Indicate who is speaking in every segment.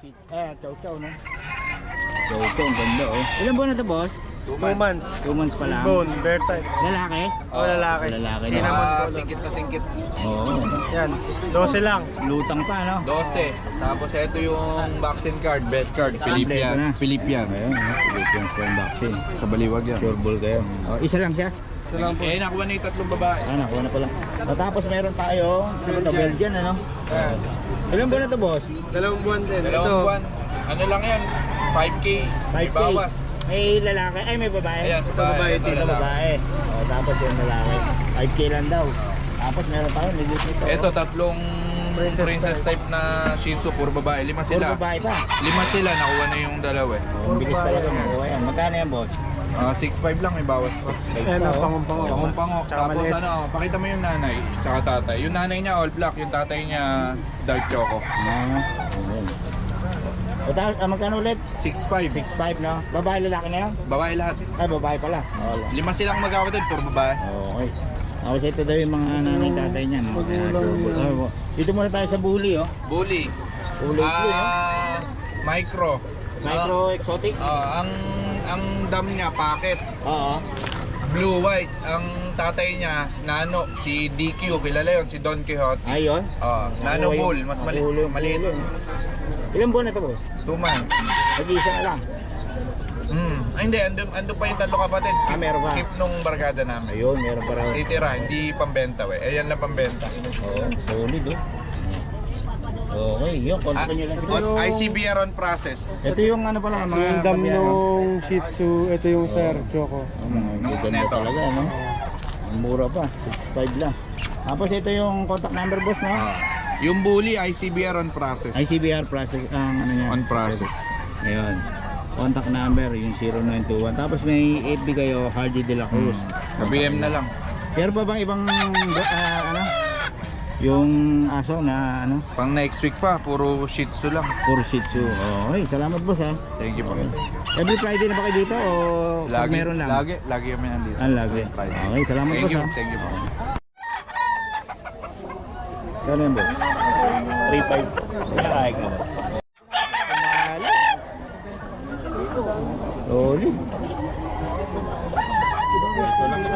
Speaker 1: Chow chow, no? Chow chow, ang ganda, oh. Ilan buwan na to, boss?
Speaker 2: 2 months.
Speaker 1: 2 months pa lang.
Speaker 2: Bone, bear type.
Speaker 1: Lalaki?
Speaker 2: Oh, lalaki.
Speaker 1: Lalaki na.
Speaker 2: Cinnamon color.
Speaker 3: Singkit na singkit.
Speaker 1: Oo.
Speaker 2: Yan, 12 lang.
Speaker 1: Lutang pa, no?
Speaker 3: 12. Tapos ito yung vaccine card, vet card,
Speaker 1: Kompleto na.
Speaker 3: Philippines. Philippines.
Speaker 1: Ayun, Philippines for vaccine.
Speaker 3: Sa baliwag yan.
Speaker 1: Sure ball kayo. Oh, isa lang siya?
Speaker 2: Ito lang po.
Speaker 3: Eh, nakuha na yung 3 babae.
Speaker 1: Nakuha na pala. Tapos meron tayo, Belgian, ano?
Speaker 2: Yan.
Speaker 1: Ilan buwan na to, boss?
Speaker 2: 2 buwan din.
Speaker 3: Dalawang
Speaker 2: Ito,
Speaker 3: buwan. Ano lang yan? 5K. May
Speaker 1: 5K.
Speaker 3: bawas.
Speaker 1: May lalaki, ay may babae.
Speaker 3: Ayan,
Speaker 2: Ito babae,
Speaker 3: ito
Speaker 1: Ito
Speaker 3: lalaki.
Speaker 1: babae. Oh, tapos yung lalaki. 5K lang daw. Tapos meron tayo, nilip nito.
Speaker 3: Ito, 3 princess type na Shih Tzu, puro babae. 5
Speaker 1: Puro
Speaker 3: sila.
Speaker 1: babae pa.
Speaker 3: 5 sila, nakuha na yung dalawa eh.
Speaker 1: Oh, ang bilis talaga makuha yan. Magkano yan, boss?
Speaker 3: 6'5 lang, may bawas pa.
Speaker 2: Ayan ang pango-pango.
Speaker 3: Pango-pango.
Speaker 2: Tsaka
Speaker 3: Tapos
Speaker 2: maliit.
Speaker 3: ano, pakita mo yung nanay, tsaka tatay. Yung nanay niya all black, yung tatay niya dark choco.
Speaker 1: Ayan. Magkano ulit?
Speaker 3: 6'5.
Speaker 1: 6'5, no? Babae, lalaki na yan?
Speaker 3: Babae lahat.
Speaker 1: Ay, babae pala. Oh,
Speaker 3: 5 silang magkakapatid, puro babae.
Speaker 1: okay. Tapos ito daw yung mga nanay tatay niyan. Dito muna tayo sa bully, oh.
Speaker 3: Bully.
Speaker 1: Bully blue, no?
Speaker 3: Micro.
Speaker 1: Micro exotic?
Speaker 3: Ang dam niya, packet.
Speaker 1: Oo.
Speaker 3: Blue white. Ang tatay niya, nano. Si DQ, kilala yun, si Don Quixote.
Speaker 1: Ayun.
Speaker 3: Nano bull, mas maliit.
Speaker 1: Ilang buwan na ito, boss?
Speaker 3: 2 months.
Speaker 1: Nag-iisa na lang.
Speaker 3: Ay hindi, ando pa yung 3 kapatid.
Speaker 1: Meron pa.
Speaker 3: Keep nung barkada namin.
Speaker 1: Ayun, meron pa raw.
Speaker 3: Titira, hindi pambenta we. Ayan lang pambenta.
Speaker 1: Oo, solid, oh. Okay, yun. Kontakin nyo lang sila.
Speaker 3: ICBR on process.
Speaker 1: Ito yung ano pala, mga
Speaker 2: Yung dam
Speaker 1: kabiyan, no?
Speaker 2: nung Shih Tzu, ito yung Sir Choco.
Speaker 1: Ganda
Speaker 3: Neto.
Speaker 1: talaga, no? Ang mura pa, 6'5 lang. Tapos ito yung contact number, boss, no?
Speaker 3: Yung bully, ICBR on process.
Speaker 1: ICBR process, ang ano niya?
Speaker 3: On process.
Speaker 1: Ayun. Contact number, yung 0921. Tapos may FB kayo, Hardy de la Cruz.
Speaker 3: PM na lang.
Speaker 1: Pero pa bang ibang, ano? Yung aso na, ano?
Speaker 3: Pang next week pa, puro Shih Tzu lang.
Speaker 1: Puro Shih Tzu. Okay, salamat, boss, ha?
Speaker 3: Thank you po.
Speaker 1: Every Friday na ba kayo dito o pag meron lang?
Speaker 3: Lagi kami nandito.
Speaker 1: Lagi. Okay, salamat,
Speaker 3: Thank
Speaker 1: boss,
Speaker 3: you,
Speaker 1: ha?
Speaker 3: thank you po.
Speaker 1: Kano yan, boss? 3.5. Nakakaik na ba? Solid. Ito lang na.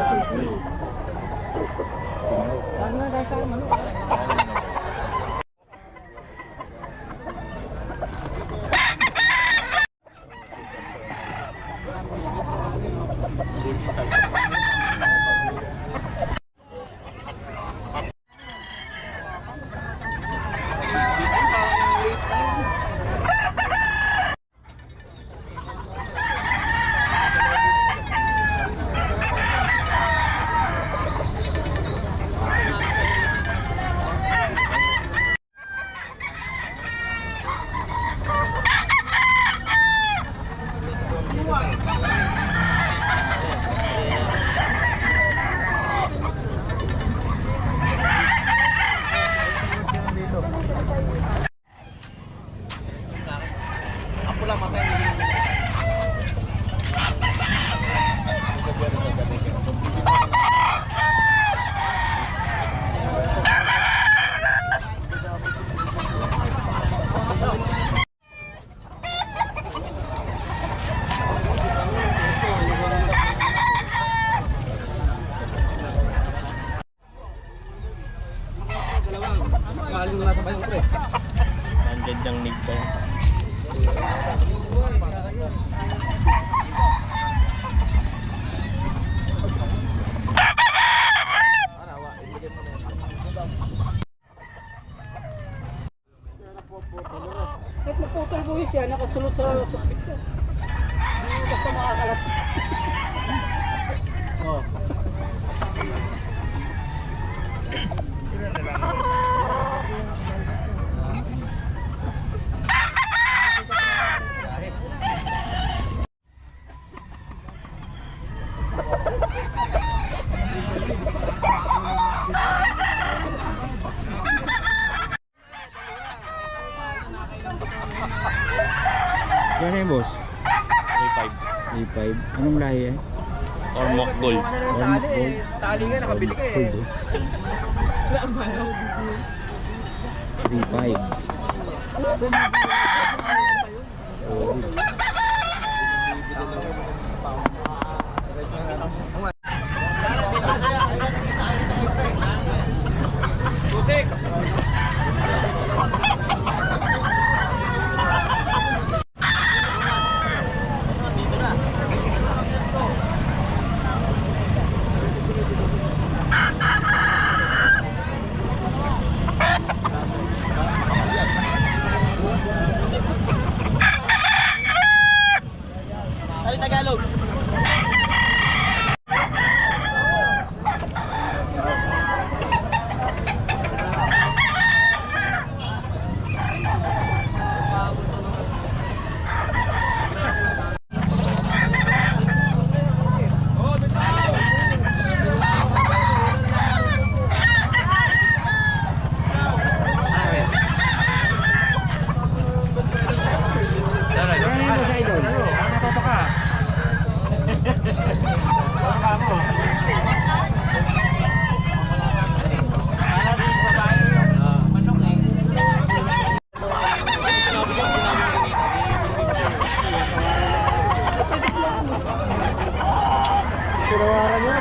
Speaker 1: Ang gandang nig pa yan.
Speaker 4: Kahit naputol buwis yan, nakasulot sa sukpit yan. Basta makakalas. Oh.
Speaker 1: Gano'n yung boss? 3.5. Anong lahi yan?
Speaker 3: Ormoc Gold.
Speaker 1: Ormoc Gold.
Speaker 3: Tali nga, nakabili ka eh.
Speaker 1: Gold, 3.5.
Speaker 2: Tinawaran niya.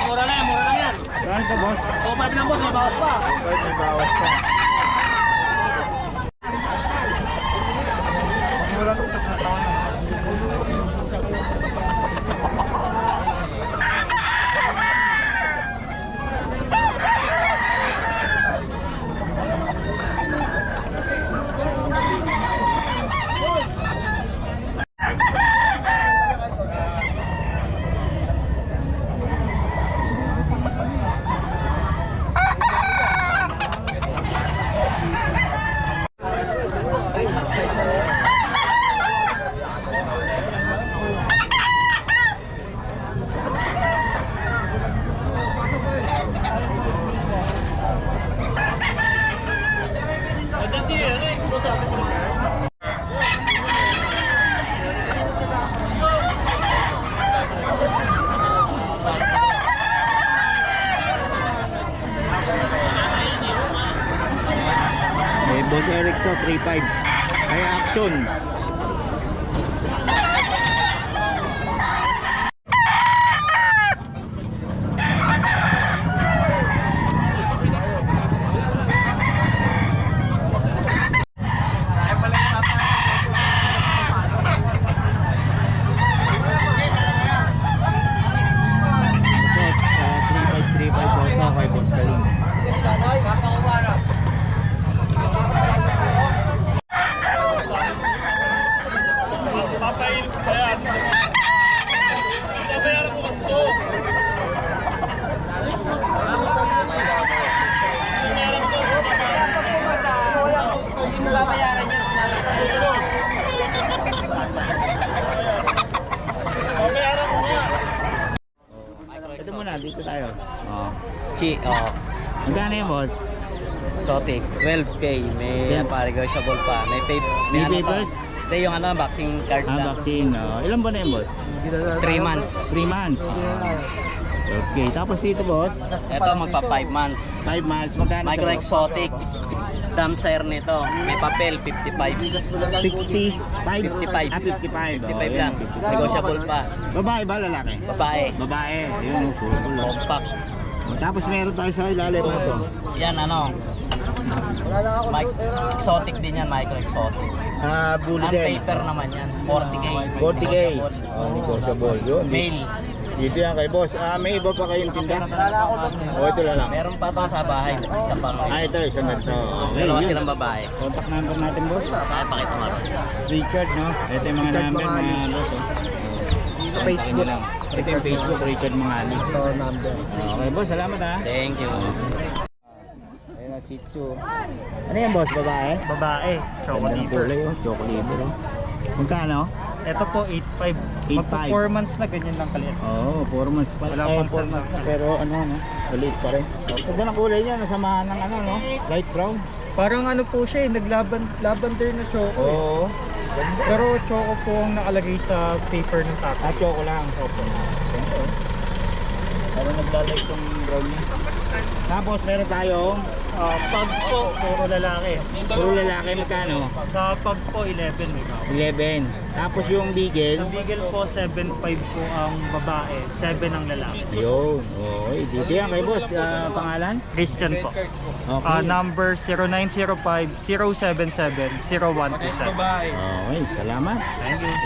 Speaker 4: Mura na yan.
Speaker 1: Saan ka, boss?
Speaker 4: 2.5 lang boss, may bawas pa.
Speaker 2: May bawas pa.
Speaker 1: Eh, Boss Eric to, 3.5. Kaya action. Kay Boss Kaling. Ito muna, dito tayo. Oh. Magkano yung boss?
Speaker 5: Exotic, 12K, may
Speaker 1: Yeah.
Speaker 5: negotiable pa. May
Speaker 1: May
Speaker 5: ano pa.
Speaker 1: papers?
Speaker 5: Hindi, yung ano, boxing card
Speaker 1: Ah,
Speaker 5: lang.
Speaker 1: vaccine. Oh. Ilan ba na yung boss?
Speaker 5: 3 months.
Speaker 1: 3 months. Okay, tapos dito boss,
Speaker 5: Ito magpa 5 months.
Speaker 1: 5 months. Magkano
Speaker 5: Micro
Speaker 1: sa
Speaker 5: exotic. Damsair nito, may papel, 55.
Speaker 1: 65?
Speaker 5: 55.
Speaker 1: Ah, 55.
Speaker 5: 55
Speaker 1: Oh,
Speaker 5: lang.
Speaker 1: yan, 55.
Speaker 5: Negotiable pa.
Speaker 1: Babae ba, lalaki?
Speaker 5: Babae.
Speaker 1: Babae. Yun, full.
Speaker 5: Compact.
Speaker 1: Tapos meron tayo sa ilalim na to.
Speaker 5: Yan ano. Exotic din yan, micro exotic.
Speaker 1: Ah, bully din.
Speaker 5: Non-paper naman yan, 40K.
Speaker 1: 40K. Oh, negotiable. Yun.
Speaker 5: Male.
Speaker 1: Dito yan kay boss. Ah, may iba pa kayong tinda? O, ito lang lang.
Speaker 5: Meron pa to sa bahay, isa pa.
Speaker 1: Ah, ito, isang ganito. Okay,
Speaker 5: Dalawa
Speaker 1: yun.
Speaker 5: silang babae.
Speaker 1: Contact number natin, boss.
Speaker 5: Ay, pakita mo rin.
Speaker 1: Richard, no? Ito yung mga number mga boss, oh.
Speaker 2: Sa Facebook.
Speaker 1: Ito yung Facebook, Richard Mangali.
Speaker 2: Ito number.
Speaker 1: Okay, boss, salamat ha.
Speaker 5: Thank you.
Speaker 1: Ayun na, Shih Tzu. Ano yan, boss? Babae?
Speaker 2: Babae,
Speaker 1: Ganda ng kulay, oh. Choco liver, oh. Magkano?
Speaker 2: Ito po 8.5.
Speaker 1: 8.5.
Speaker 2: Magpo 4 months na ganyan lang kaliit.
Speaker 1: Oo, 4 months pa.
Speaker 2: Wala pang
Speaker 1: 4 months. Pero ano, no? Maliit pa rin. Ganda ng kulay niya, nasamahan ng ano, no? Light brown.
Speaker 2: Parang ano po siya, lavender na choco.
Speaker 1: Oo. Ganda.
Speaker 2: Pero choco po ang nakalagay sa paper ng tatay.
Speaker 1: Ah, choco lang. Opo. Ano naglalike tong brown niya. Tapos meron tayong
Speaker 2: Pag po, puro lalaki.
Speaker 1: puro lalaki, magkano?
Speaker 2: Sa pag po, 11 may kaw.
Speaker 1: 11. Tapos yung
Speaker 2: Sa
Speaker 1: Beagle,
Speaker 2: Beagle po, 7.5 po ang babae, 7 ang lalaki.
Speaker 1: yun. Okay, dito yan kay boss. Pangalan?
Speaker 2: Christian po.
Speaker 1: Okay.
Speaker 2: Number 0905-077-0127.
Speaker 1: Okay, salamat.
Speaker 2: Thank you.